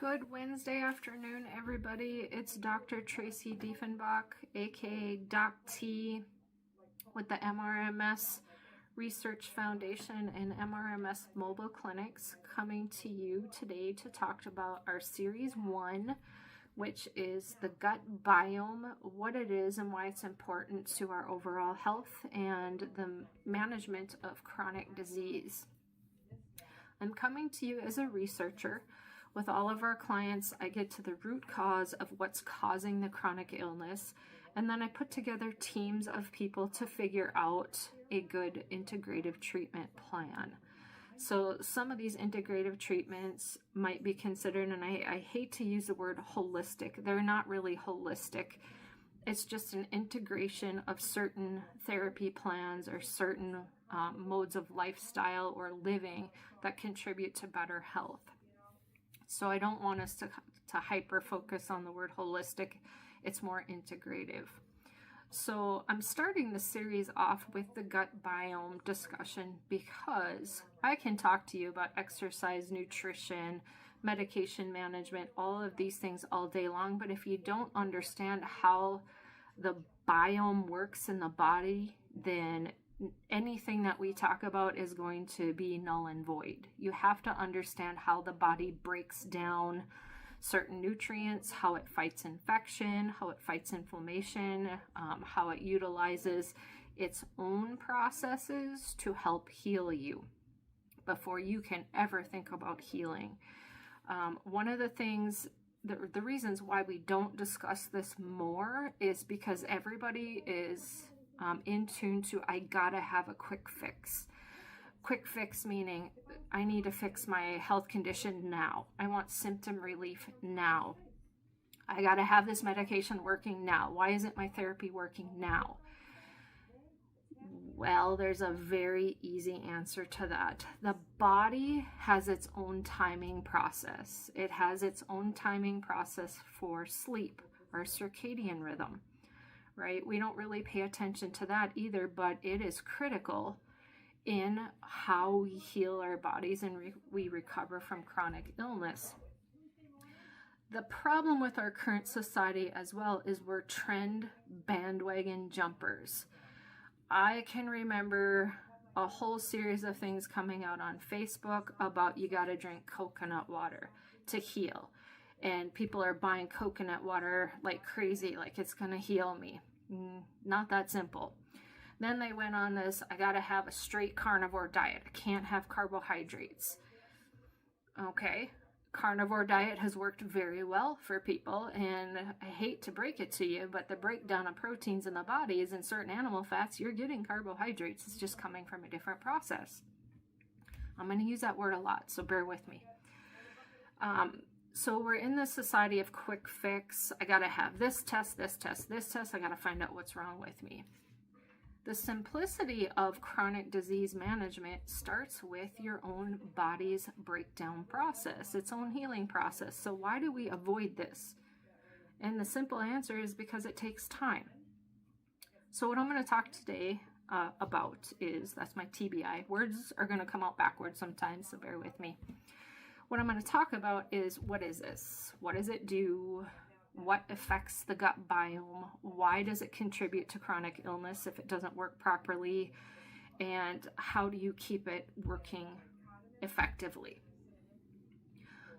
Good Wednesday afternoon, everybody. It's Dr. Tracy Diefenbach, aka Doc T, with the MRMS Research Foundation and MRMS Mobile Clinics, coming to you today to talk about our Series 1, which is the gut biome, what it is and why it's important to our overall health and the management of chronic disease. I'm coming to you as a researcher. With all of our clients, I get to the root cause of what's causing the chronic illness, and then I put together teams of people to figure out a good integrative treatment plan. So some of these integrative treatments might be considered, and I hate to use the word holistic. They're not really holistic. It's just an integration of certain therapy plans or certain modes of lifestyle or living that contribute to better health. So I don't want us to hyper focus on the word holistic. It's more integrative. So I'm starting the series off with the gut biome discussion because I can talk to you about exercise, nutrition, medication management, all of these things all day long. But if you don't understand how the biome works in the body, then anything that we talk about is going to be null and void. You have to understand how the body breaks down certain nutrients, how it fights infection, how it fights inflammation, how it utilizes its own processes to help heal you before you can ever think about healing. One of the things, the reasons why we don't discuss this more is because everybody is in tune to, I gotta have a quick fix. Quick fix meaning I need to fix my health condition now. I want symptom relief now. I gotta have this medication working now. Why isn't my therapy working now? Well, there's a very easy answer to that. The body has its own timing process. It has its own timing process for sleep, our circadian rhythm. Right? We don't really pay attention to that either, but it is critical in how we heal our bodies and we recover from chronic illness. The problem with our current society as well is we're trend bandwagon jumpers. I can remember a whole series of things coming out on Facebook about you got to drink coconut water to heal. And people are buying coconut water like crazy, like it's going to heal me. Not that simple. Then they went on this, I got to have a straight carnivore diet. I can't have carbohydrates. Okay, carnivore diet has worked very well for people, and I hate to break it to you, but the breakdown of proteins in the body is in certain animal fats. You're getting carbohydrates. It's just coming from a different process. I'm going to use that word a lot, so bear with me. So we're in this society of quick fix. I got to have this test, this test, this test. I got to find out what's wrong with me. The simplicity of chronic disease management starts with your own body's breakdown process, its own healing process. So why do we avoid this? And the simple answer is because it takes time. So what I'm going to talk today about is, that's my TBI. Words are going to come out backwards sometimes, so bear with me. What I'm going to talk about is, what is this? What does it do? What affects the gut biome? Why does it contribute to chronic illness if it doesn't work properly? And how do you keep it working effectively?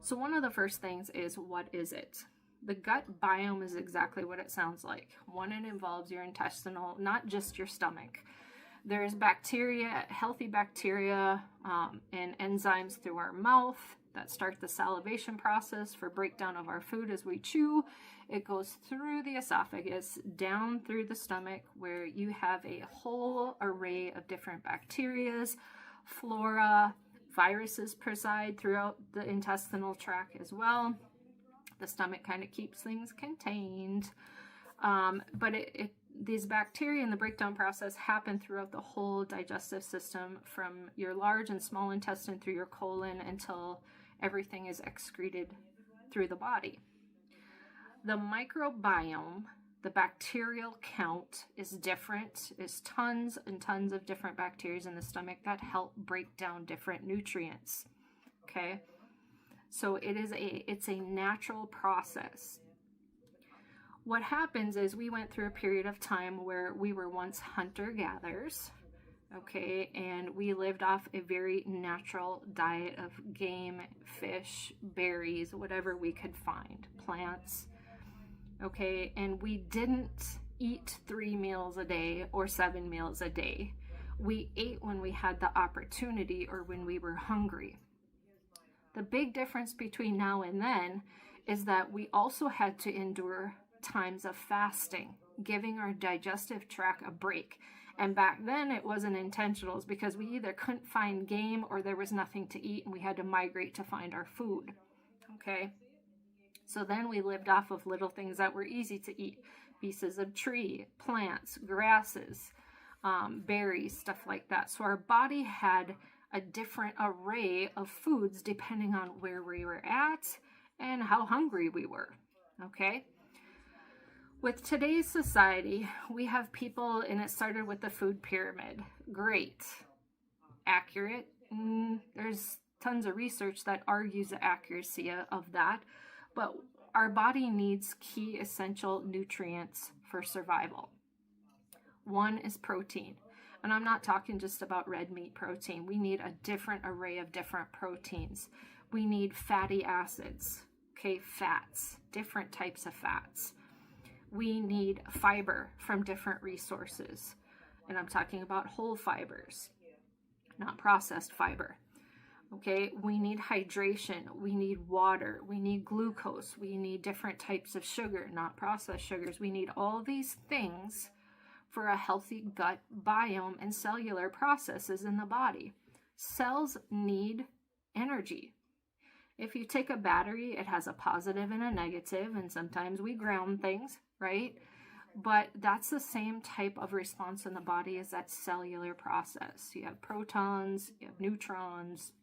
So one of the first things is, what is it? The gut biome is exactly what it sounds like. One, it involves your intestinal, not just your stomach. There's bacteria, healthy bacteria, and enzymes through our mouth that start the salivation process for breakdown of our food as we chew. It goes through the esophagus, down through the stomach, where you have a whole array of different bacterias, flora, viruses preside throughout the intestinal tract as well. The stomach kind of keeps things contained. But these bacteria in the breakdown process happen throughout the whole digestive system, from your large and small intestine through your colon until everything is excreted through the body. The microbiome, the bacterial count, is different. There's tons and tons of different bacteria in the stomach that help break down different nutrients. Okay, So it's a natural process. What happens is we went through a period of time where we were once hunter-gatherers, okay, and we lived off a very natural diet of game, fish, berries, whatever we could find, plants, okay, and we didn't eat 3 meals a day or 7 meals a day. We ate when we had the opportunity or when we were hungry. The big difference between now and then is that we also had to endure times of fasting, giving our digestive tract a break. And back then it wasn't intentional because we either couldn't find game or there was nothing to eat and we had to migrate to find our food. Okay. So then we lived off of little things that were easy to eat. Pieces of tree, plants, grasses, berries, stuff like that. So our body had a different array of foods depending on where we were at and how hungry we were. Okay. With today's society, we have people, and it started with the food pyramid. Great. Accurate. There's tons of research that argues the accuracy of that. But our body needs key essential nutrients for survival. One is protein. And I'm not talking just about red meat protein. We need a different array of different proteins. We need fatty acids, okay, fats, different types of fats. We need fiber from different resources. And I'm talking about whole fibers, not processed fiber. Okay, we need hydration, we need water, we need glucose, we need different types of sugar, not processed sugars. We need all these things for a healthy gut biome and cellular processes in the body. Cells need energy. If you take a battery, it has a positive and a negative, and sometimes we ground things, right? But that's the same type of response in the body as that cellular process. You have protons, you have neutrons,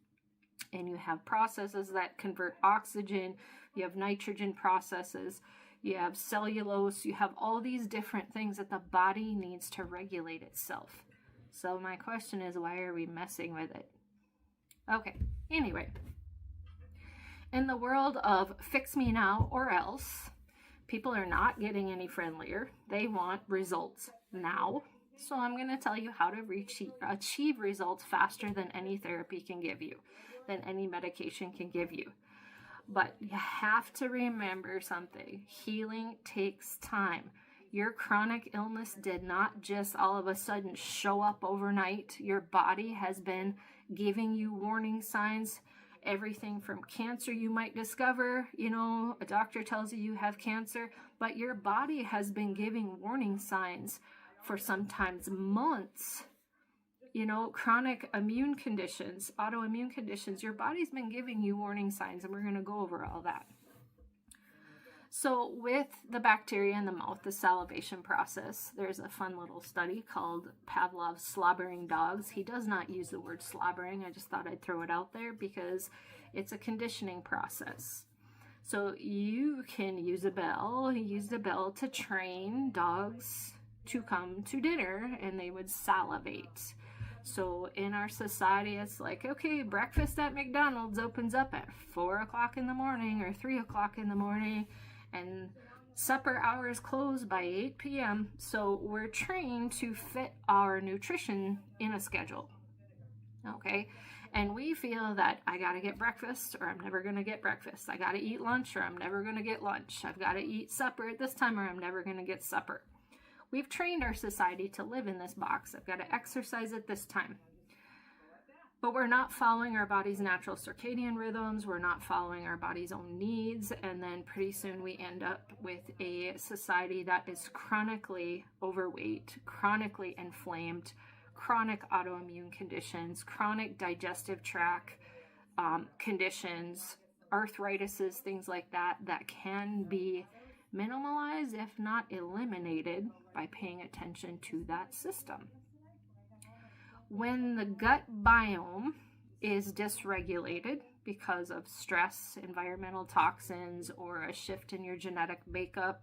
and you have processes that convert oxygen, you have nitrogen processes, you have cellulose, you have all these different things that the body needs to regulate itself. So my question is, why are we messing with it? Okay, anyway. In the world of fix me now or else, people are not getting any friendlier. They want results now. So I'm going to tell you how to achieve results faster than any therapy can give you, than any medication can give you. But you have to remember something. Healing takes time. Your chronic illness did not just all of a sudden show up overnight. Your body has been giving you warning signs. Everything from cancer you might discover, a doctor tells you you have cancer, but your body has been giving warning signs for sometimes months. Chronic immune conditions, autoimmune conditions, your body's been giving you warning signs, and we're going to go over all that. So with the bacteria in the mouth, the salivation process, there's a fun little study called Pavlov's slobbering dogs. He does not use the word slobbering. I just thought I'd throw it out there because it's a conditioning process. So you can use the bell to train dogs to come to dinner, and they would salivate. So in our society, it's like, okay, breakfast at McDonald's opens up at 4 o'clock in the morning or 3 o'clock in the morning, and supper hours close by 8 p.m. So we're trained to fit our nutrition in a schedule, okay? And we feel that I got to get breakfast or I'm never going to get breakfast. I got to eat lunch or I'm never going to get lunch. I've got to eat supper at this time or I'm never going to get supper. We've trained our society to live in this box. I've got to exercise at this time. But we're not following our body's natural circadian rhythms. We're not following our body's own needs. And then pretty soon we end up with a society that is chronically overweight, chronically inflamed, chronic autoimmune conditions, chronic digestive tract conditions, arthritises, things like that, that can be minimalized, if not eliminated, by paying attention to that system. When the gut biome is dysregulated because of stress, environmental toxins, or a shift in your genetic makeup,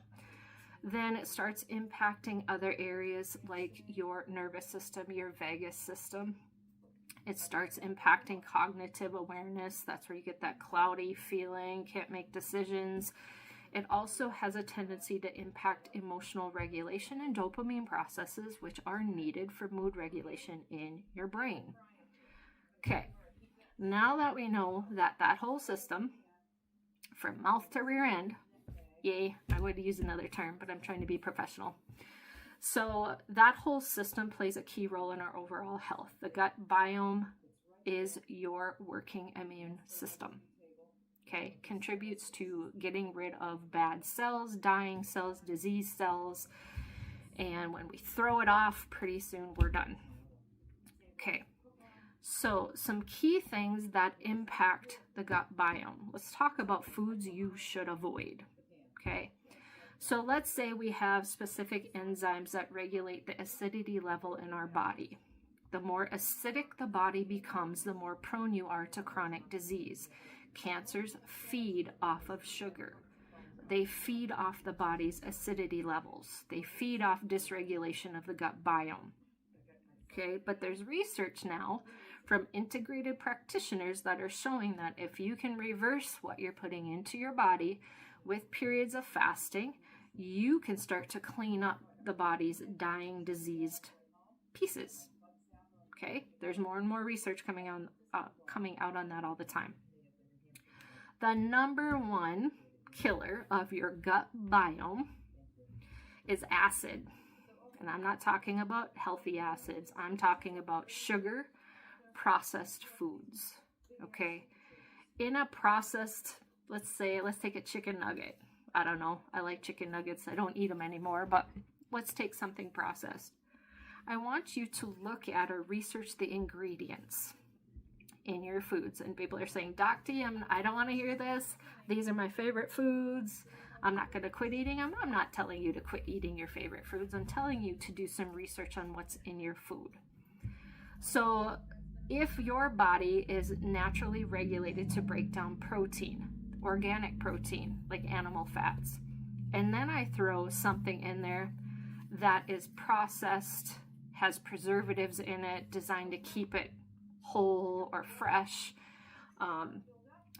then it starts impacting other areas like your nervous system, your vagus system. It starts impacting cognitive awareness. That's where you get that cloudy feeling, can't make decisions. It also has a tendency to impact emotional regulation and dopamine processes, which are needed for mood regulation in your brain. Okay, now that we know that that whole system, from mouth to rear end, yay, I would use another term, but I'm trying to be professional. So that whole system plays a key role in our overall health. The gut biome is your working immune system. Okay, contributes to getting rid of bad cells, dying cells, disease cells, and when we throw it off, pretty soon we're done. Okay, so some key things that impact the gut biome. Let's talk about foods you should avoid. Okay, so let's say we have specific enzymes that regulate the acidity level in our body. The more acidic the body becomes, the more prone you are to chronic disease. Cancers feed off of sugar. They feed off the body's acidity levels. They feed off dysregulation of the gut biome. Okay, but there's research now from integrated practitioners that are showing that if you can reverse what you're putting into your body with periods of fasting, you can start to clean up the body's dying, diseased pieces. Okay, there's more and more research coming out on that all the time. The number one killer of your gut biome is acid. And I'm not talking about healthy acids. I'm talking about sugar, processed foods. Okay, in a processed, let's take a chicken nugget. I don't know, I like chicken nuggets. I don't eat them anymore, but let's take something processed. I want you to look at or research the ingredients in your foods. And people are saying, Doc T, I don't want to hear this. These are my favorite foods. I'm not going to quit eating them. I'm not telling you to quit eating your favorite foods. I'm telling you to do some research on what's in your food. So if your body is naturally regulated to break down protein, organic protein, like animal fats, and then I throw something in there that is processed, has preservatives in it, designed to keep it whole or fresh,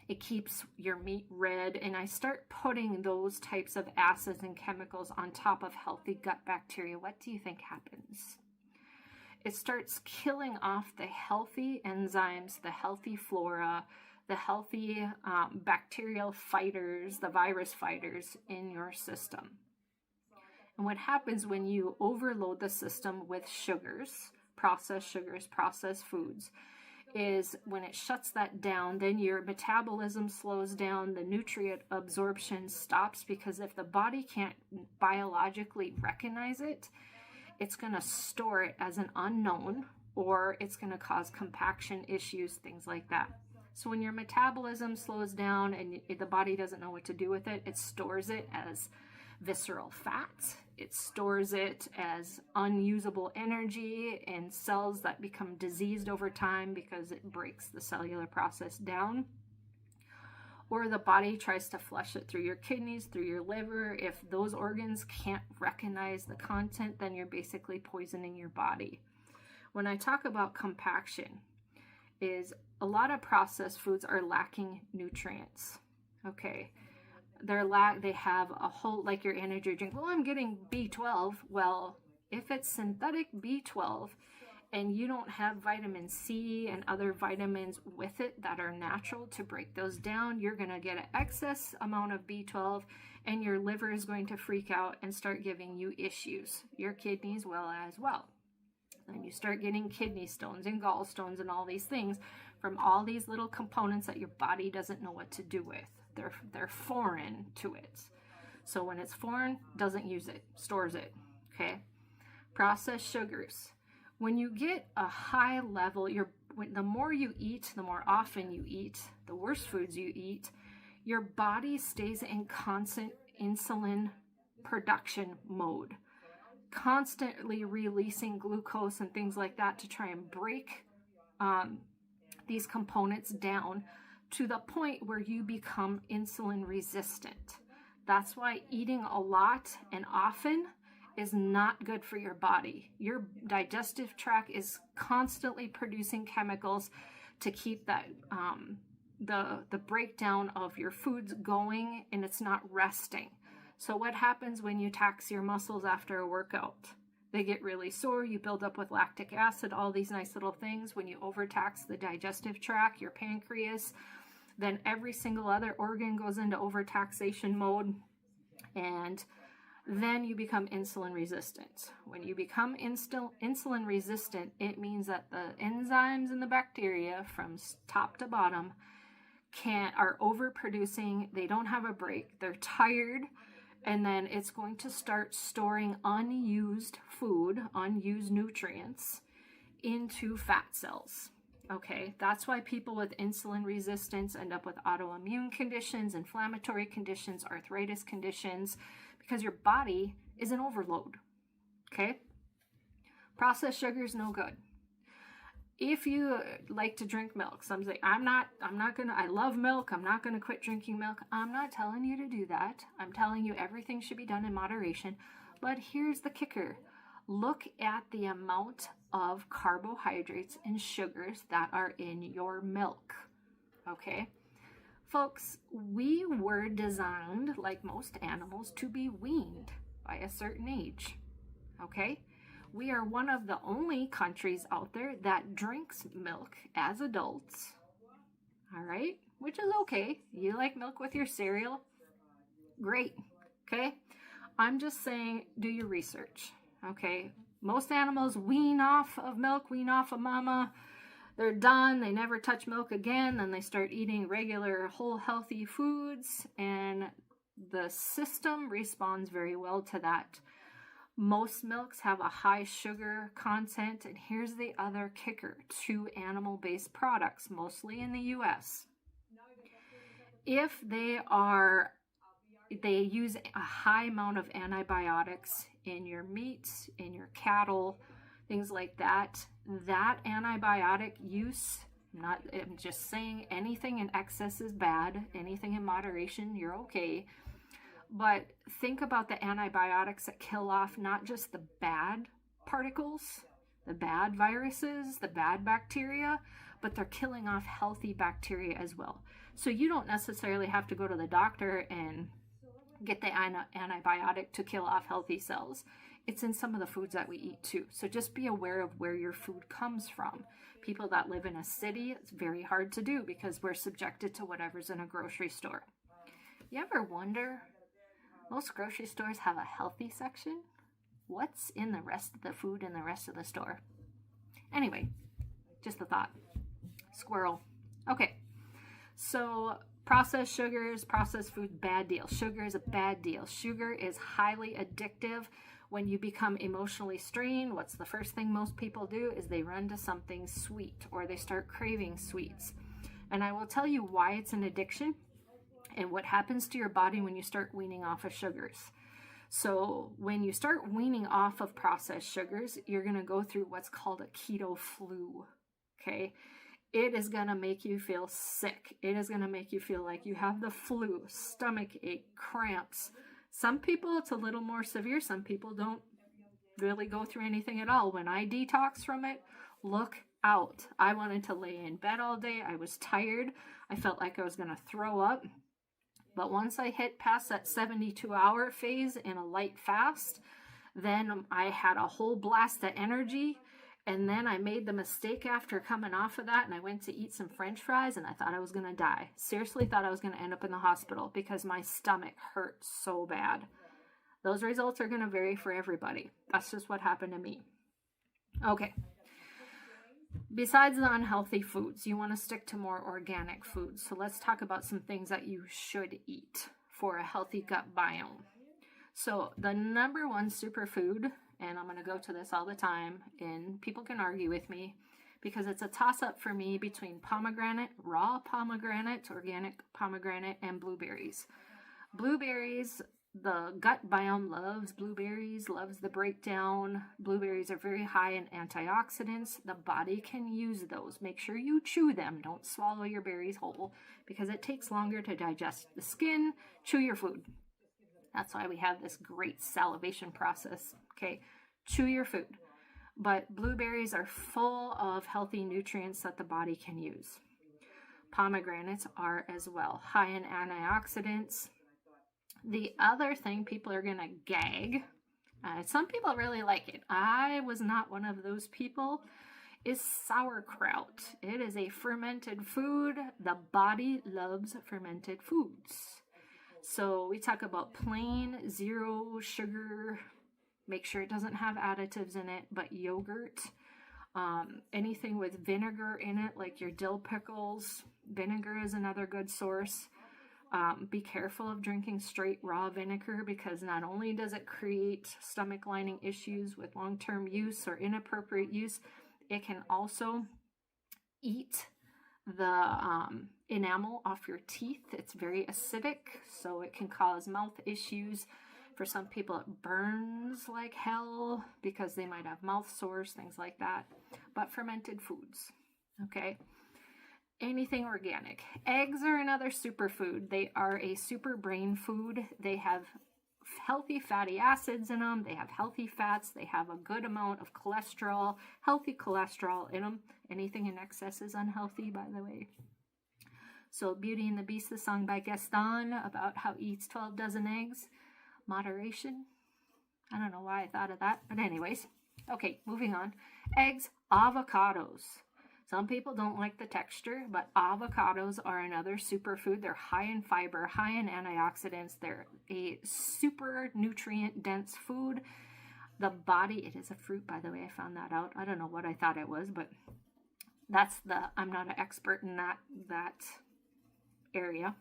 it keeps your meat red, and I start putting those types of acids and chemicals on top of healthy gut bacteria, what do you think happens? It starts killing off the healthy enzymes, the healthy flora, the healthy bacterial fighters, the virus fighters in your system. And what happens when you overload the system with sugars, processed foods, is when it shuts that down, then your metabolism slows down, the nutrient absorption stops, because if the body can't biologically recognize it, it's going to store it as an unknown, or it's going to cause compaction issues, things like that. So when your metabolism slows down and the body doesn't know what to do with it, it stores it as visceral fat. It stores it as unusable energy in cells that become diseased over time because it breaks the cellular process down. Or the body tries to flush it through your kidneys, through your liver. If those organs can't recognize the content, then you're basically poisoning your body. When I talk about compaction, is a lot of processed foods are lacking nutrients. Okay. They have a whole, like your energy drink. Well, I'm getting B12. Well, if it's synthetic B12 and you don't have vitamin C and other vitamins with it that are natural to break those down, you're going to get an excess amount of B12 and your liver is going to freak out and start giving you issues. Your kidneys will as well. And you start getting kidney stones and gallstones and all these things from all these little components that your body doesn't know what to do with. They're foreign to it. So when it's foreign, doesn't use it, stores it. Okay. Processed sugars. When you get a high level, the more you eat, the more often you eat, the worse foods you eat, your body stays in constant insulin production mode, constantly releasing glucose and things like that to try and break these components down to the point where you become insulin resistant. That's why eating a lot and often is not good for your body. Your digestive tract is constantly producing chemicals to keep that the breakdown of your foods going, and it's not resting. So what happens when you tax your muscles after a workout? They get really sore, you build up with lactic acid, all these nice little things. When you overtax the digestive tract, your pancreas, then every single other organ goes into overtaxation mode, and then you become insulin resistant. When you become insulin resistant, it means that the enzymes in the bacteria from top to bottom are overproducing. They don't have a break. They're tired, and then it's going to start storing unused food, unused nutrients into fat cells. Okay, that's why people with insulin resistance end up with autoimmune conditions, inflammatory conditions, arthritis conditions, because your body is in overload. Okay, processed sugar is no good. If you like to drink milk, some say, I love milk, I'm not gonna quit drinking milk. I'm not telling you to do that. I'm telling you everything should be done in moderation. But here's the kicker. Look at the amount of carbohydrates and sugars that are in your milk. Okay? Folks, we were designed, like most animals, to be weaned by a certain age. Okay? We are one of the only countries out there that drinks milk as adults. All right? Which is okay. You like milk with your cereal? Great. Okay? I'm just saying, do your research. Okay? Most animals wean off of milk, wean off of mama. They're done. They never touch milk again. Then they start eating regular, whole, healthy foods. And the system responds very well to that. Most milks have a high sugar content, and here's the other kicker to animal-based products, mostly in the US. If they use a high amount of antibiotics in your meats, in your cattle, things like that, that antibiotic use, I'm just saying anything in excess is bad, anything in moderation, you're okay. But think about the antibiotics that kill off not just the bad particles, the bad viruses, the bad bacteria, but they're killing off healthy bacteria as well. So you don't necessarily have to go to the doctor and get the antibiotic to kill off healthy cells. It's in some of the foods that we eat too. So just be aware of where your food comes from. People that live in a city, it's very hard to do because we're subjected to whatever's in a grocery store. You ever wonder, most grocery stores have a healthy section. What's in the rest of the food in the rest of the store? Anyway, just a thought. Squirrel. Okay, so processed sugars, processed food, bad deal. Sugar is a bad deal. Sugar is highly addictive. When you become emotionally strained, what's the first thing most people do is they run to something sweet, or they start craving sweets. And I will tell you why it's an addiction and what happens to your body when you start weaning off of sugars. So when you start weaning off of processed sugars, you're going to go through what's called a keto flu. Okay? It is going to make you feel sick. It is going to make you feel like you have the flu, stomach ache, cramps. Some people, it's a little more severe. Some people don't really go through anything at all. When I detox from it, look out. I wanted to lay in bed all day. I was tired. I felt like I was going to throw up. But once I hit past that 72-hour phase in a light fast, then I had a whole blast of energy. And then I made the mistake after coming off of that, and I went to eat some French fries, and I thought I was going to die. Seriously thought I was going to end up in the hospital because my stomach hurt so bad. Those results are going to vary for everybody. That's just what happened to me. Okay. Besides the unhealthy foods, you want to stick to more organic foods. So let's talk about some things that you should eat for a healthy gut biome. So the number one superfood, and I'm going to go to this all the time, and people can argue with me because it's a toss-up for me between pomegranate, raw pomegranate, organic pomegranate, and blueberries. Blueberries, the gut biome loves blueberries, loves the breakdown. Blueberries are very high in antioxidants. The body can use those. Make sure you chew them. Don't swallow your berries whole because it takes longer to digest the skin. Chew your food. That's why we have this great salivation process. Okay, chew your food. But blueberries are full of healthy nutrients that the body can use. Pomegranates are as well, high in antioxidants. The other thing people are going to gag, some people really like it. I was not one of those people, is sauerkraut. It is a fermented food. The body loves fermented foods. So we talk about plain, zero sugar. Make sure it doesn't have additives in it, but yogurt. Anything with vinegar in it, like your dill pickles. Vinegar is another good source. Be careful of drinking straight raw vinegar, because not only does it create stomach lining issues with long-term use or inappropriate use, it can also eat the enamel off your teeth. It's very acidic, so it can cause mouth issues. For some people, it burns like hell because they might have mouth sores, things like that. But fermented foods, okay? Anything organic. Eggs are another superfood. They are a super brain food. They have healthy fatty acids in them. They have healthy fats. They have a good amount of cholesterol, healthy cholesterol in them. Anything in excess is unhealthy, by the way. So Beauty and the Beast, the song by Gaston about how he eats 12 dozen eggs. Moderation. I don't know why I thought of that, but anyways. Okay, moving on. Eggs, avocados. Some people don't like the texture, but avocados are another superfood. They're high in fiber, high in antioxidants. They're a super nutrient dense food. The body, it is a fruit, by the way. I found that out. I don't know what I thought it was, but I'm not an expert in that area.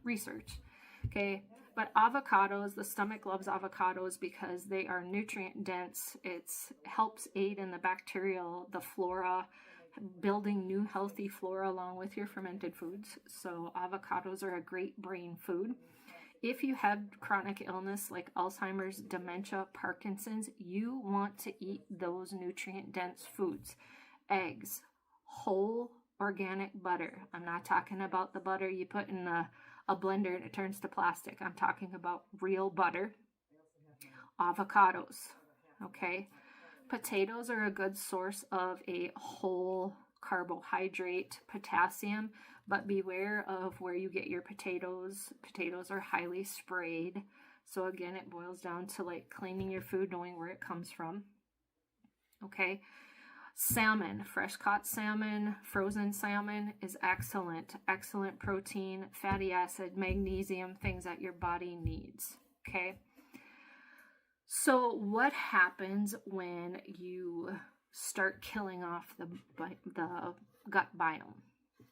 Research. Okay. But avocados, the stomach loves avocados because they are nutrient dense. It helps aid in the bacterial, the flora, building new healthy flora along with your fermented foods. So avocados are a great brain food. If you have chronic illness like Alzheimer's, dementia, Parkinson's, you want to eat those nutrient dense foods. Eggs, whole organic butter. I'm not talking about the butter you put in a blender and it turns to plastic. I'm talking about real butter. Avocados, okay? Potatoes are a good source of a whole carbohydrate, potassium, but beware of where you get your potatoes. Potatoes are highly sprayed. So again, it boils down to like cleaning your food, knowing where it comes from. Okay. Salmon, fresh caught salmon, frozen salmon is excellent. Excellent protein, fatty acid, magnesium, things that your body needs. Okay. So what happens when you start killing off the gut biome?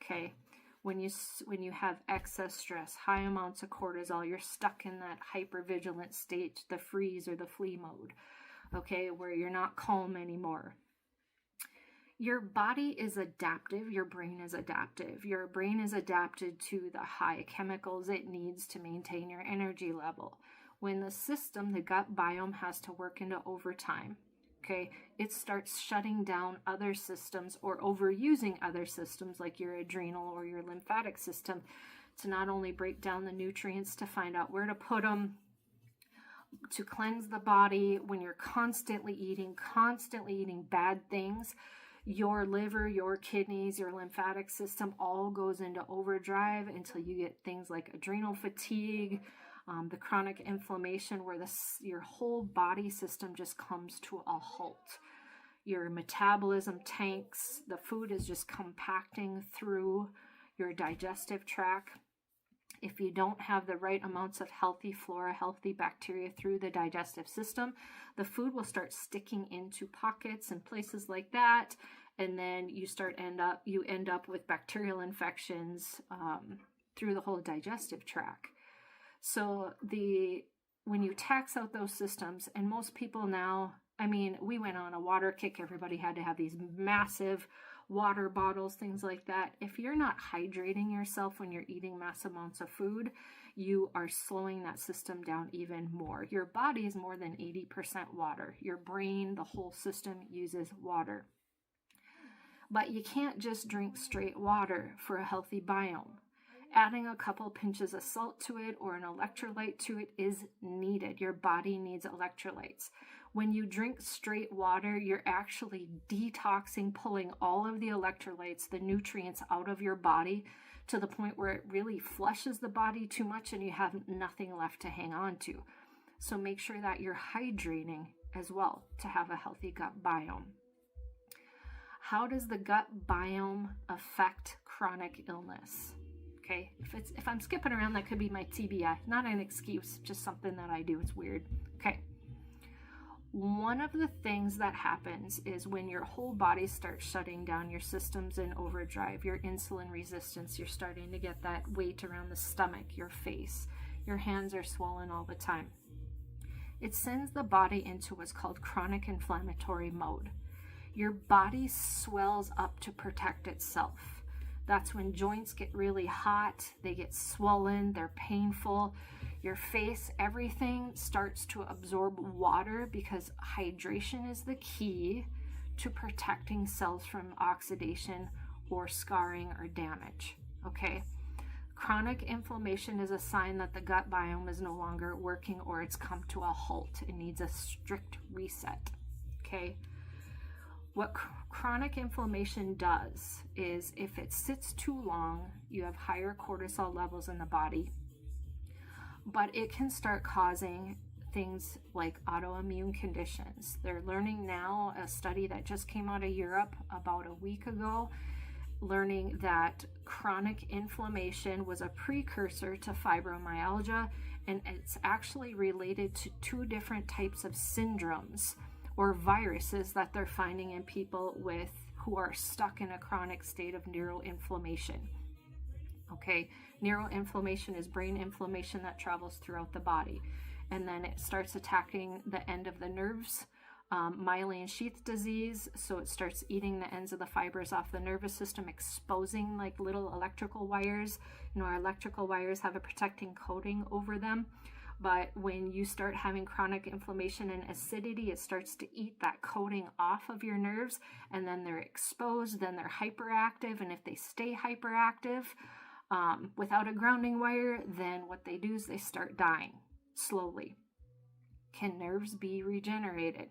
Okay. When you have excess stress, high amounts of cortisol, you're stuck in that hypervigilant state, the freeze or the flee mode. Okay, where you're not calm anymore. Your body is adaptive. Your brain is adaptive. Your brain is adapted to the high chemicals it needs to maintain your energy level. When the system, the gut biome, has to work into overtime, okay, it starts shutting down other systems or overusing other systems like your adrenal or your lymphatic system to not only break down the nutrients to find out where to put them, to cleanse the body. When you're constantly eating bad things, your liver, your kidneys, your lymphatic system all goes into overdrive until you get things like adrenal fatigue, the chronic inflammation where your whole body system just comes to a halt. Your metabolism tanks, the food is just compacting through your digestive tract. If you don't have the right amounts of healthy flora, healthy bacteria through the digestive system, the food will start sticking into pockets and places like that. And then you end up with bacterial infections through the whole digestive tract. So when you tax out those systems, and most people now, I mean, we went on a water kick. Everybody had to have these massive water bottles, things like that. If you're not hydrating yourself when you're eating mass amounts of food, you are slowing that system down even more. Your body is more than 80% water. Your brain, the whole system uses water. But you can't just drink straight water for a healthy biome. adding a couple pinches of salt to it or an electrolyte to it is needed. Your body needs electrolytes. When you drink straight water, you're actually detoxing, pulling all of the electrolytes, the nutrients out of your body to the point where it really flushes the body too much and you have nothing left to hang on to. So make sure that you're hydrating as well to have a healthy gut biome. How does the gut biome affect chronic illness? Okay, if I'm skipping around, that could be my TBI. Not an excuse, just something that I do. It's weird. Okay. One of the things that happens is when your whole body starts shutting down, your system's in overdrive, your insulin resistance, you're starting to get that weight around the stomach, your face, your hands are swollen all the time. It sends the body into what's called chronic inflammatory mode. Your body swells up to protect itself. That's when joints get really hot, they get swollen, they're painful. Your face, everything starts to absorb water because hydration is the key to protecting cells from oxidation or scarring or damage. Okay? Chronic inflammation is a sign that the gut biome is no longer working or it's come to a halt. It needs a strict reset. Okay? What chronic inflammation does is if it sits too long, you have higher cortisol levels in the body, but it can start causing things like autoimmune conditions. They're learning now, a study that just came out of Europe about a week ago, learning that chronic inflammation was a precursor to fibromyalgia, and it's actually related to 2 different types of syndromes or viruses that they're finding in people who are stuck in a chronic state of neuroinflammation. Okay, neuroinflammation is brain inflammation that travels throughout the body, and then it starts attacking the end of the nerves, myelin sheath disease, so it starts eating the ends of the fibers off the nervous system, exposing like little electrical wires. You know, our electrical wires have a protecting coating over them. But when you start having chronic inflammation and acidity, it starts to eat that coating off of your nerves, and then they're exposed, then they're hyperactive, and if they stay hyperactive without a grounding wire, then what they do is they start dying slowly. Can nerves be regenerated?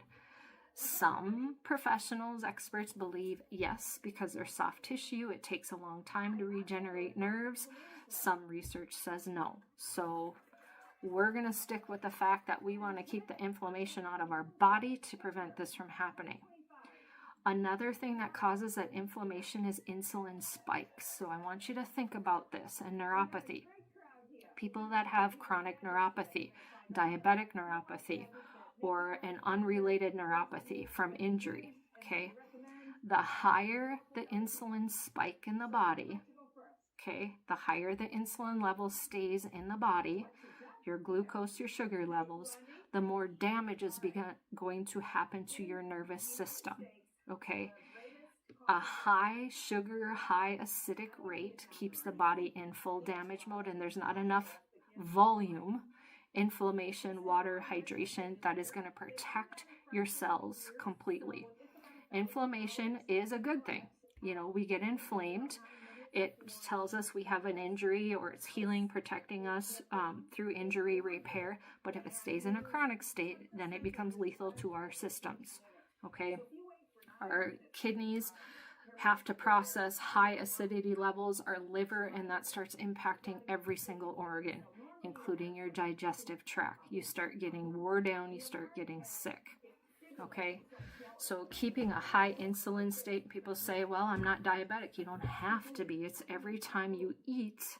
Some professionals, experts believe yes, because they're soft tissue. It takes a long time to regenerate nerves. Some research says no. So we're going to stick with the fact that we want to keep the inflammation out of our body to prevent this from happening. Another thing that causes that inflammation is insulin spikes. So I want you to think about this, and neuropathy. People that have chronic neuropathy, diabetic neuropathy, or an unrelated neuropathy from injury, okay? The higher the insulin spike in the body, okay, the higher the insulin level stays in the body, your glucose, your sugar levels, the more damage is going to happen to your nervous system, okay? A high sugar, high acidic rate keeps the body in full damage mode, and there's not enough volume, inflammation, water, hydration that is going to protect your cells completely. Inflammation is a good thing. You know, we get inflamed. It tells us we have an injury or it's healing, protecting us through injury repair. But if it stays in a chronic state, then it becomes lethal to our systems. Okay? Our kidneys have to process high acidity levels, our liver, and that starts impacting every single organ, including your digestive tract. You start getting wore down, you start getting sick. Okay? So keeping a high insulin state, people say, well, I'm not diabetic. You don't have to be. It's every time you eat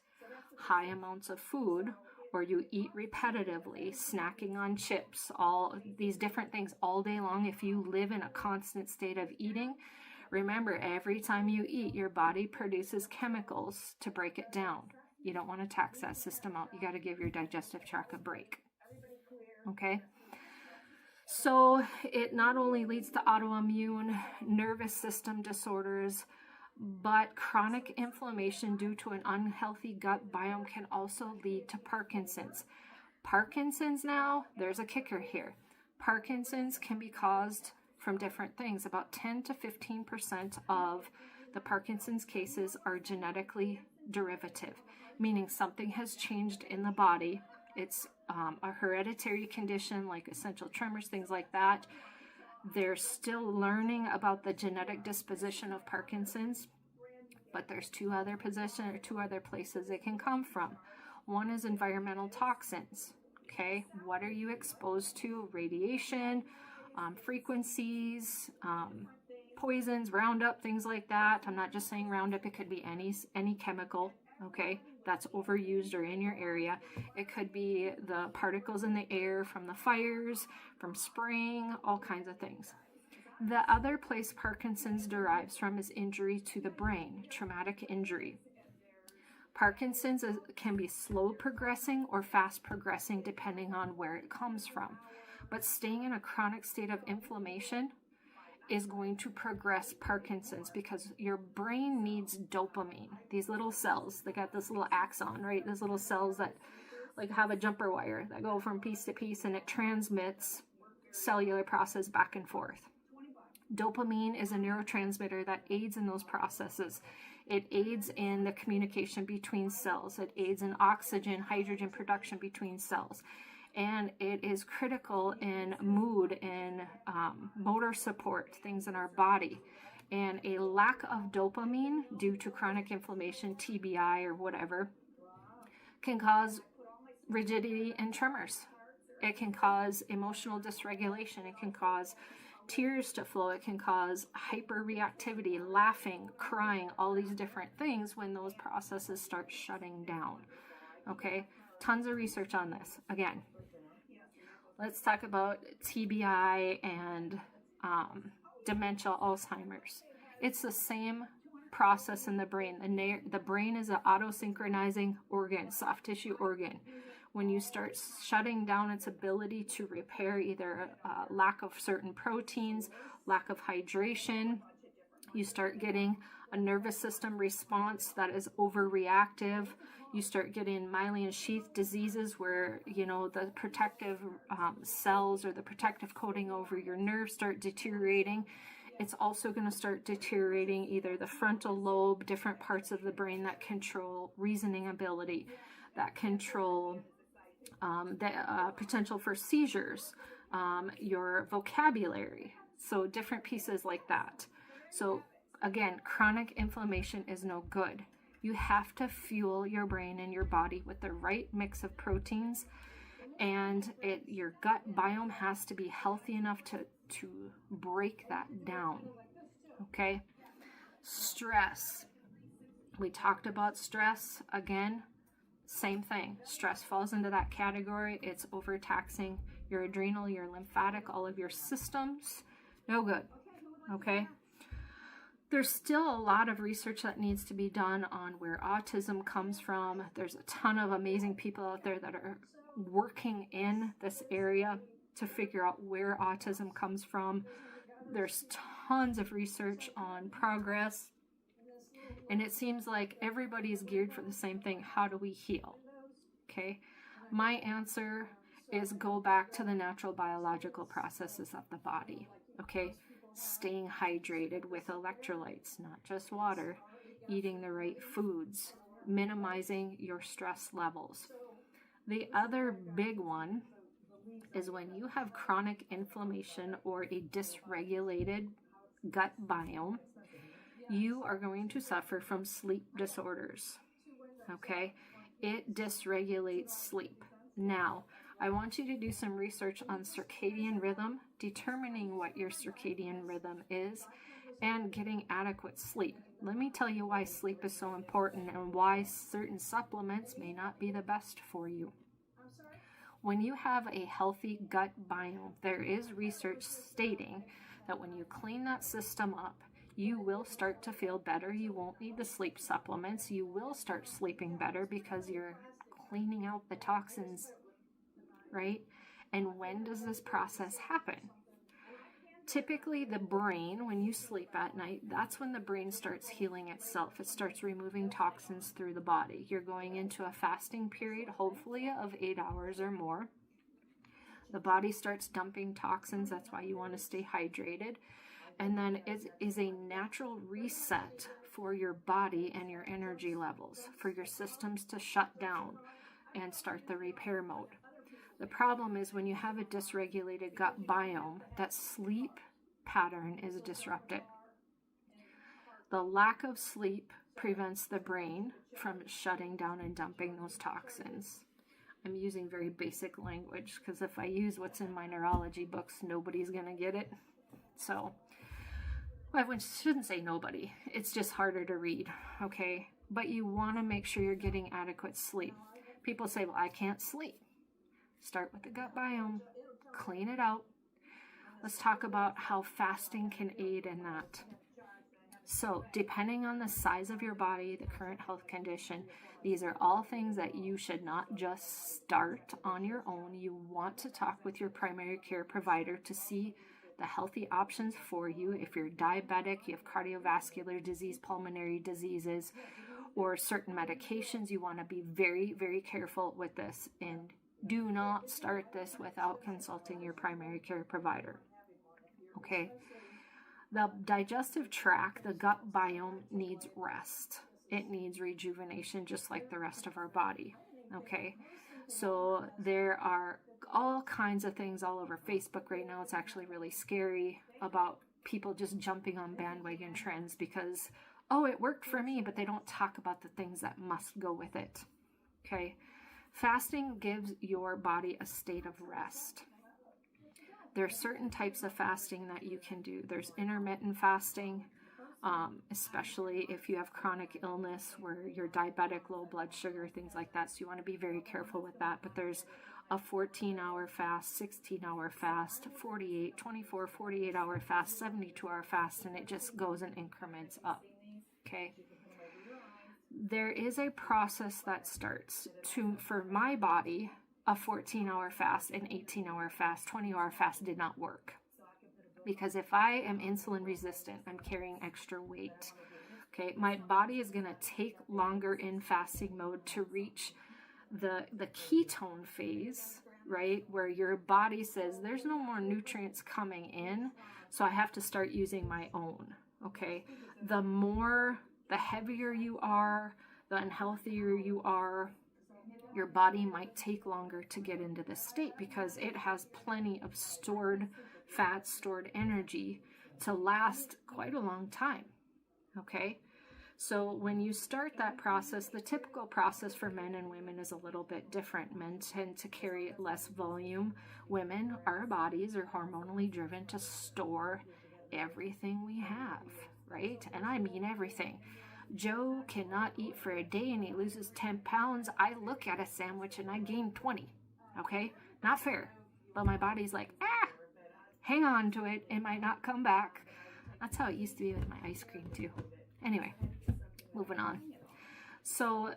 high amounts of food or you eat repetitively, snacking on chips, all these different things all day long. If you live in a constant state of eating, remember, every time you eat, your body produces chemicals to break it down. You don't want to tax that system out. You got to give your digestive tract a break. Okay? So it not only leads to autoimmune nervous system disorders, but chronic inflammation due to an unhealthy gut biome can also lead to Parkinson's. Parkinson's now, there's a kicker here. Parkinson's can be caused from different things. About 10 to 15% of the Parkinson's cases are genetically derivative, meaning something has changed in the body. It's a hereditary condition like essential tremors, things like that. They're still learning about the genetic disposition of Parkinson's, but there's two other places it can come from. One is environmental toxins. Okay, what are you exposed to? Radiation, frequencies, poisons, Roundup, things like that. I'm not just saying Roundup, it could be any chemical, okay, that's overused or in your area. It could be the particles in the air from the fires, from spraying, all kinds of things. The other place Parkinson's derives from is injury to the brain, traumatic injury. Parkinson's can be slow progressing or fast progressing depending on where it comes from. But staying in a chronic state of inflammation is going to progress Parkinson's because your brain needs dopamine. These little cells, they got this little axon, right? These little cells that like have a jumper wire that go from piece to piece, and it transmits cellular process back and forth. Dopamine is a neurotransmitter that aids in those processes. It aids in the communication between cells. It aids in oxygen, hydrogen production between cells. And it is critical in mood and motor support, things in our body. And a lack of dopamine due to chronic inflammation, TBI or whatever, can cause rigidity and tremors. It can cause emotional dysregulation. It can cause tears to flow. It can cause hyperreactivity, laughing, crying, all these different things when those processes start shutting down. Okay, tons of research on this. Again, let's talk about TBI and dementia, Alzheimer's. It's the same process in the brain. The brain is an autosynchronizing organ, soft tissue organ. When you start shutting down its ability to repair either lack of certain proteins, lack of hydration, you start getting a nervous system response that is overreactive. You start getting myelin sheath diseases where, you know, the protective cells or the protective coating over your nerves start deteriorating. It's also going to start deteriorating either the frontal lobe, different parts of the brain that control reasoning ability, that control the potential for seizures, your vocabulary, so different pieces like that. So again, chronic inflammation is no good. You have to fuel your brain and your body with the right mix of proteins, and your gut biome has to be healthy enough to break that down. Okay? Stress. We talked about stress. Again, same thing. Stress falls into that category. It's overtaxing your adrenal, your lymphatic, all of your systems. No good. Okay? There's still a lot of research that needs to be done on where autism comes from. There's a ton of amazing people out there that are working in this area to figure out where autism comes from. There's tons of research on progress. And it seems like everybody's geared for the same thing. How do we heal? Okay. My answer is go back to the natural biological processes of the body. Okay. Staying hydrated with electrolytes, not just water, eating the right foods, minimizing your stress levels. The other big one is when you have chronic inflammation or a dysregulated gut biome, you are going to suffer from sleep disorders. Okay? It dysregulates sleep. Now, I want you to do some research on circadian rhythm, determining what your circadian rhythm is, and getting adequate sleep. Let me tell you why sleep is so important and why certain supplements may not be the best for you. When you have a healthy gut biome, there is research stating that when you clean that system up, you will start to feel better. You won't need the sleep supplements. You will start sleeping better because you're cleaning out the toxins, right? And when does this process happen? Typically the brain, when you sleep at night, that's when the brain starts healing itself. It starts removing toxins through the body. You're going into a fasting period, hopefully of 8 hours or more. The body starts dumping toxins. That's why you want to stay hydrated. And then it is a natural reset for your body and your energy levels, for your systems to shut down and start the repair mode. The problem is when you have a dysregulated gut biome, that sleep pattern is disrupted. The lack of sleep prevents the brain from shutting down and dumping those toxins. I'm using very basic language because if I use what's in my neurology books, nobody's going to get it. So, well, I shouldn't say nobody. It's just harder to read, okay? But you want to make sure you're getting adequate sleep. People say, well, I can't sleep. Start with the gut biome. Clean it out. Let's talk about how fasting can aid in that. So, depending on the size of your body, the current health condition, these are all things that you should not just start on your own. You want to talk with your primary care provider to see the healthy options for you. If you're diabetic, you have cardiovascular disease, pulmonary diseases, or certain medications, you want to be very, very careful with this. And do not start this without consulting your primary care provider. Okay? The digestive tract, the gut biome, needs rest. It needs rejuvenation just like the rest of our body. Okay? So there are all kinds of things all over Facebook right now. It's actually really scary about people just jumping on bandwagon trends because, oh, it worked for me, but they don't talk about the things that must go with it. Okay? Fasting gives your body a state of rest. There are certain types of fasting that you can do. There's intermittent fasting, especially if you have chronic illness where you're diabetic, low blood sugar, things like that. So you want to be very careful with that. But there's a 14-hour fast, 16-hour fast, 48, 24, 48-hour fast, 72-hour fast, and it just goes in increments up, okay? There is a process that starts for my body. A 14-hour fast, an 18-hour fast, 20-hour fast did not work. Because if I am insulin resistant, I'm carrying extra weight. Okay, my body is going to take longer in fasting mode to reach the ketone phase, right? Where your body says there's no more nutrients coming in, so I have to start using my own. Okay, the heavier you are, the unhealthier you are, your body might take longer to get into this state because it has plenty of stored fat, stored energy to last quite a long time, okay? So when you start that process, the typical process for men and women is a little bit different. Men tend to carry less volume. Women, our bodies are hormonally driven to store everything we have, right? And I mean everything. Joe cannot eat for a day and he loses 10 pounds. I look at a sandwich and I gain 20. Okay? Not fair. But my body's like, hang on to it. It might not come back. That's how it used to be with my ice cream too. Anyway, moving on. So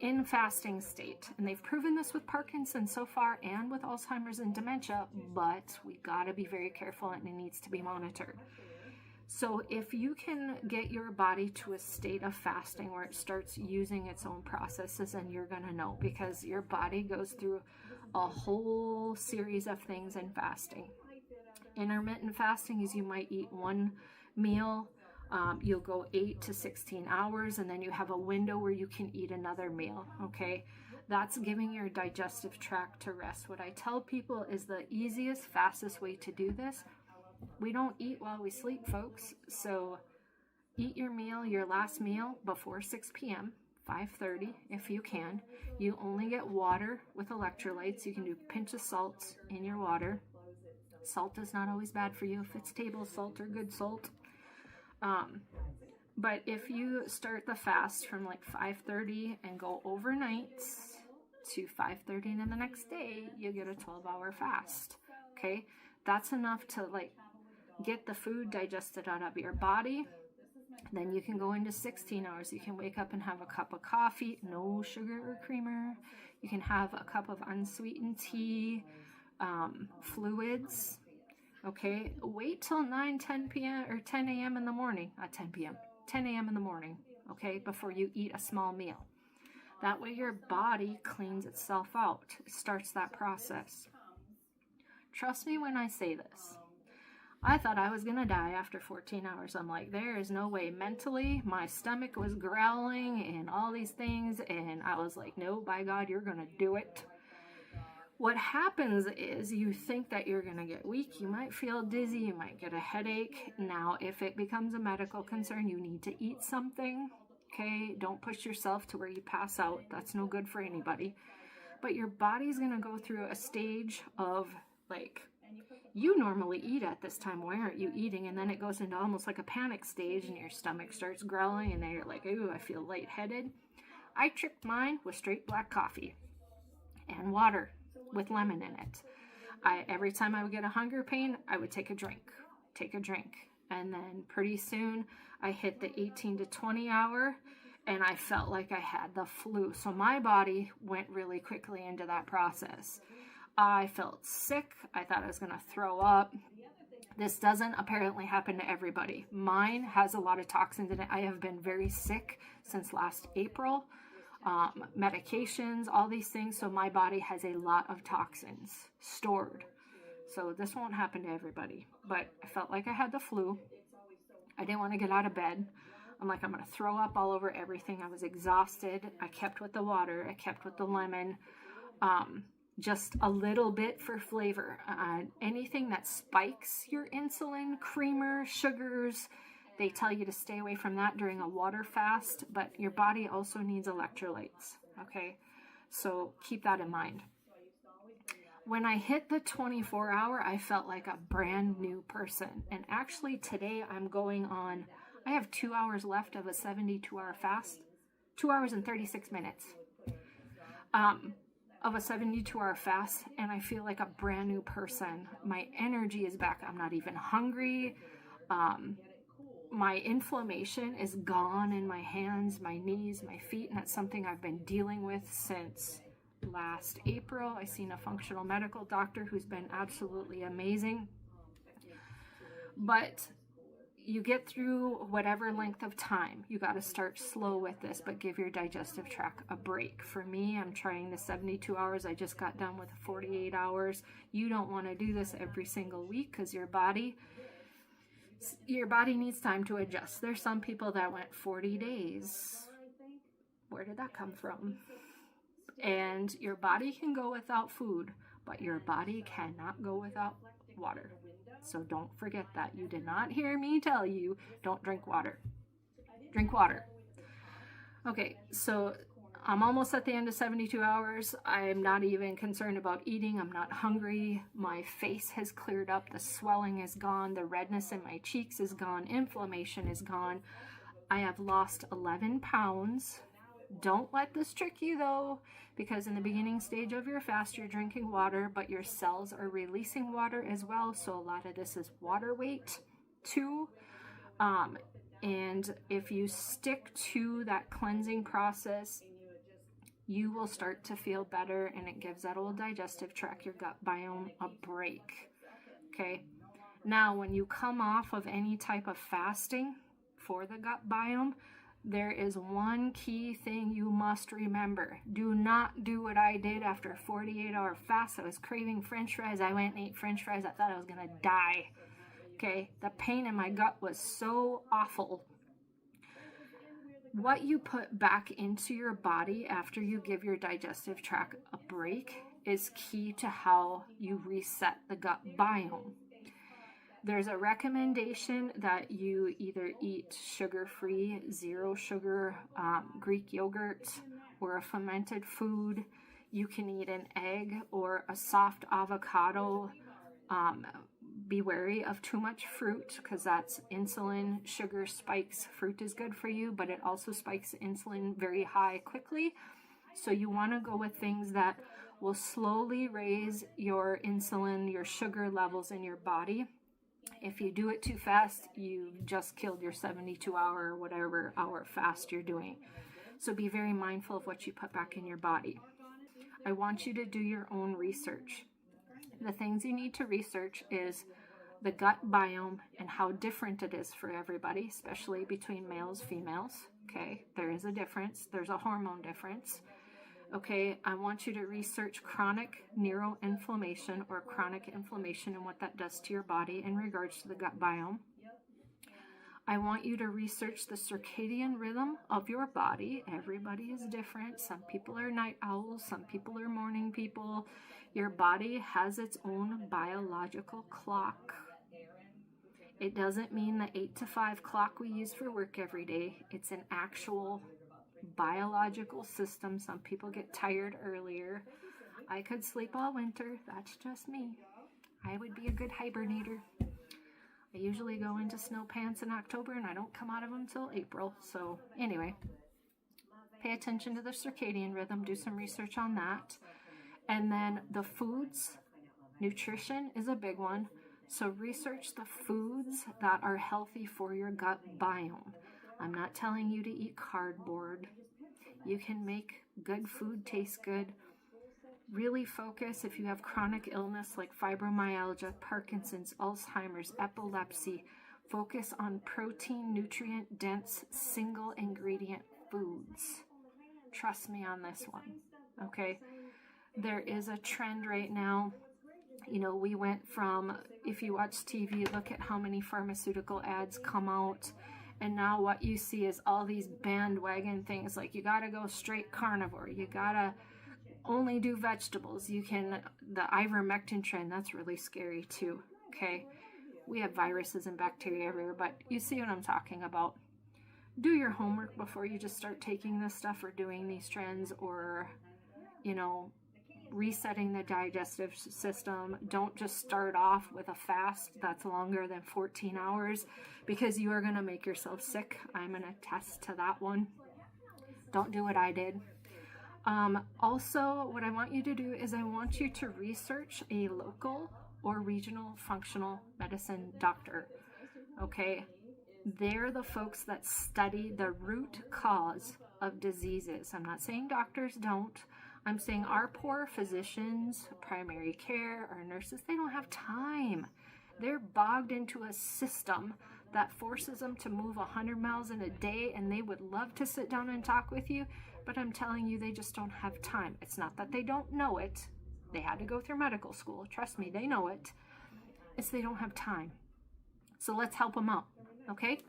in fasting state, and they've proven this with Parkinson's so far and with Alzheimer's and dementia, but we got to be very careful and it needs to be monitored. So if you can get your body to a state of fasting where it starts using its own processes, and you're going to know because your body goes through a whole series of things in fasting. Intermittent fasting is you might eat one meal, you'll go 8 to 16 hours, and then you have a window where you can eat another meal, okay? That's giving your digestive tract to rest. What I tell people is the easiest, fastest way to do this. We don't eat while we sleep, folks. So eat your meal, your last meal before 6 p.m., 5:30 if you can. You only get water with electrolytes. You can do a pinch of salt in your water. Salt is not always bad for you if it's table salt or good salt. But if you start the fast from like 5:30 and go overnight to 5:30 and then the next day, you get a 12-hour fast. Okay? That's enough to get the food digested out of your body. Then you can go into 16 hours. You can wake up and have a cup of coffee, no sugar or creamer. You can have a cup of unsweetened tea, fluids. Okay, wait till 9, 10 p.m. or 10 a.m. in the morning, not 10 p.m., 10 a.m. in the morning, okay, before you eat a small meal. That way your body cleans itself out. It starts that process. Trust me when I say this. I thought I was gonna die after 14 hours. I'm like, there is no way. Mentally, my stomach was growling and all these things, and I was like, no, by God, you're gonna do it. What happens is you think that you're gonna get weak, you might feel dizzy, you might get a headache. Now, if it becomes a medical concern, you need to eat something, okay? Don't push yourself to where you pass out. That's no good for anybody. But your body's gonna go through a stage of like, you normally eat at this time, why aren't you eating? And then it goes into almost like a panic stage and your stomach starts growling and then you're like, ooh, I feel lightheaded. I tricked mine with straight black coffee and water with lemon in it. Every time I would get a hunger pain, I would take a drink. And then pretty soon I hit the 18 to 20 hour and I felt like I had the flu. So my body went really quickly into that process. I felt sick. I thought I was going to throw up. This doesn't apparently happen to everybody. Mine has a lot of toxins in it. I have been very sick since last April. Medications, all these things. So my body has a lot of toxins stored. So this won't happen to everybody. But I felt like I had the flu. I didn't want to get out of bed. I'm like, I'm going to throw up all over everything. I was exhausted. I kept with the water. I kept with the lemon. Just a little bit for flavor. Anything that spikes your insulin, creamer, sugars, they tell you to stay away from that during a water fast, but your body also needs electrolytes, okay? So keep that in mind. When I hit the 24 hour, I felt like a brand new person. And actually today I'm going on, I have 2 hours left of a 72-hour fast, 2 hours and 36 minutes. Of a 72-hour fast, and I feel like a brand new person. My energy is back. I'm not even hungry. My inflammation is gone in my hands, my knees, my feet, and that's something I've been dealing with since last April. I seen a functional medical doctor who's been absolutely amazing. But you get through whatever length of time. You got to start slow with this, but give your digestive tract a break. For me, I'm trying the 72 hours. I just got done with 48 hours. You don't want to do this every single week because your body needs time to adjust. There's some people that went 40 days. Where did that come from? And your body can go without food, but your body cannot go without water. So don't forget that. You did not hear me tell you, don't drink water. Drink water. Okay, so I'm almost at the end of 72 hours. I'm not even concerned about eating. I'm not hungry. My face has cleared up. The swelling is gone. The redness in my cheeks is gone. Inflammation is gone. I have lost 11 pounds. Don't let this trick you though, because in the beginning stage of your fast, you're drinking water, but your cells are releasing water as well. So a lot of this is water weight too. And if you stick to that cleansing process, you will start to feel better, and it gives that old digestive tract, your gut biome, a break. Okay. Now, when you come off of any type of fasting for the gut biome, there is one key thing you must remember. Do not do what I did after a 48-hour fast. I was craving french fries. I went and ate french fries. I thought I was going to die. Okay? The pain in my gut was so awful. What you put back into your body after you give your digestive tract a break is key to how you reset the gut biome. There's a recommendation that you either eat sugar-free, zero sugar Greek yogurt or a fermented food. You can eat an egg or a soft avocado. Be wary of too much fruit because that's insulin, sugar spikes. Fruit is good for you, but it also spikes insulin very high quickly. So you want to go with things that will slowly raise your insulin, your sugar levels in your body. If you do it too fast, you've just killed your 72-hour or whatever hour fast you're doing. So be very mindful of what you put back in your body. I want you to do your own research. The things you need to research is the gut biome and how different it is for everybody, especially between males, females. Okay, there is a difference. There's a hormone difference. Okay, I want you to research chronic neuroinflammation or chronic inflammation and what that does to your body in regards to the gut biome. I want you to research the circadian rhythm of your body. Everybody is different. Some people are night owls, some people are morning people. Your body has its own biological clock. It doesn't mean the 8 to 5 clock we use for work every day. It's an actual biological system. Some people get tired earlier. I could sleep all winter. That's just me. I would be a good hibernator. I usually go into snow pants in October and I don't come out of them till April. So anyway, pay attention to the circadian rhythm. Do some research on that. And then the foods. Nutrition is a big one. So research the foods that are healthy for your gut biome. I'm not telling you to eat cardboard. You can make good food taste good. Really focus if you have chronic illness like fibromyalgia, Parkinson's, Alzheimer's, epilepsy. Focus on protein, nutrient-dense, single ingredient foods. Trust me on this one, okay? There is a trend right now. You know, we went from, if you watch TV, look at how many pharmaceutical ads come out. And now what you see is all these bandwagon things like you gotta go straight carnivore. You gotta only do vegetables. You can, the ivermectin trend, that's really scary too, okay? We have viruses and bacteria everywhere, but you see what I'm talking about. Do your homework before you just start taking this stuff or doing these trends or, you know, resetting the digestive system. Don't just start off with a fast that's longer than 14 hours because you are going to make yourself sick. I'm going to attest to that one. Don't do what I did. Also, what I want you to do is I want you to research a local or regional functional medicine doctor. Okay? They're the folks that study the root cause of diseases. I'm not saying doctors don't. I'm saying our poor physicians, primary care, our nurses, they don't have time. They're bogged into a system that forces them to move 100 miles in a day, and they would love to sit down and talk with you, but I'm telling you, they just don't have time. It's not that they don't know it. They had to go through medical school. Trust me, they know it. It's they don't have time. So let's help them out, okay?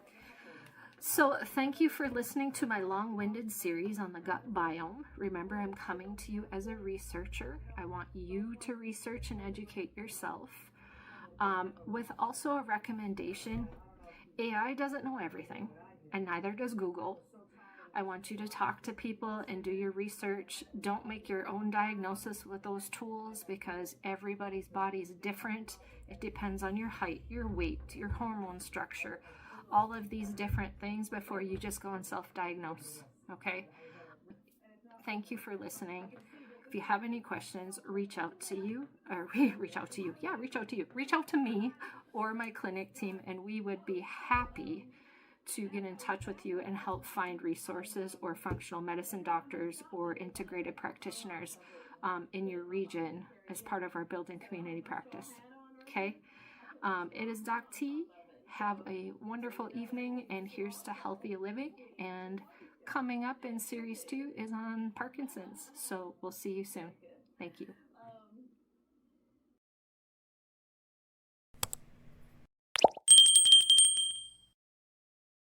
So thank you for listening to my long-winded series on the gut biome. Remember, I'm coming to you as a researcher. I want you to research and educate yourself. With also a recommendation, AI doesn't know everything, and neither does Google. I want you to talk to people and do your research. Don't make your own diagnosis with those tools because everybody's body is different. It depends on your height, your weight, your hormone structure, all of these different things before you just go and self-diagnose, okay? Thank you for listening. If you have any questions, reach out to you. Reach out to me or my clinic team, and we would be happy to get in touch with you and help find resources or functional medicine doctors or integrated practitioners in your region as part of our building community practice. Okay? It is Doc T. Have a wonderful evening, and here's to healthy living. And coming up in Series 2 is on Parkinson's. So we'll see you soon. Thank you.